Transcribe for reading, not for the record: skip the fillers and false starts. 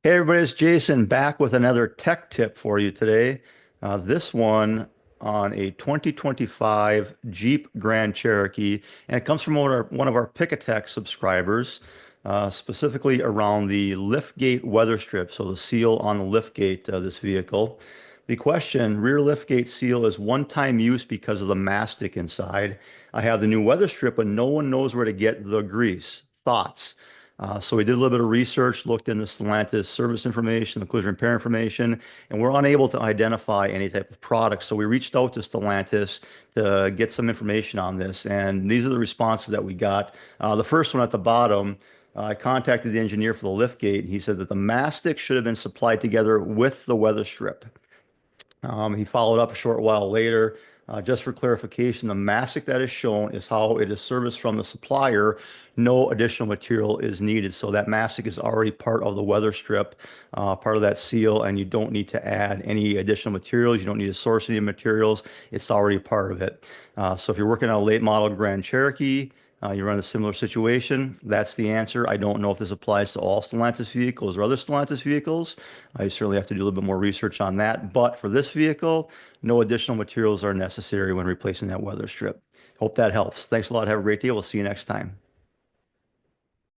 Hey everybody, it's Jason back with another tech tip for you today. This one on a 2025 Jeep Grand Cherokee, and it comes from one of our Pick Attack subscribers, specifically around the liftgate weather strip, so the seal on the liftgate of this vehicle. The question, rear liftgate seal is one-time use because of the mastic inside. I have the new weather strip, but no one knows where to get the grease. Thoughts? So we did a little bit of research, looked into Stellantis service information, the collision repair information, and we're unable to identify any type of product. So we reached out to Stellantis to get some information on this, and these are the responses that we got. The first one at the bottom, I contacted the engineer for the liftgate. He said that the mastic should have been supplied together with the weather strip. He followed up a short while later. Just for clarification, the mastic that is shown is how it is serviced from the supplier. No additional material is needed. So that mastic is already part of the weather strip, part of that seal, and you don't need to add any additional materials. You don't need to source any materials. It's already part of it. So if you're working on a late model Grand Cherokee, you run a similar situation. That's the answer. I don't know if this applies to all Stellantis vehicles or other Stellantis vehicles. I certainly have to do a little bit more research on that. But for this vehicle, no additional materials are necessary when replacing that weather strip. Hope that helps. Thanks a lot. Have a great day. We'll see you next time.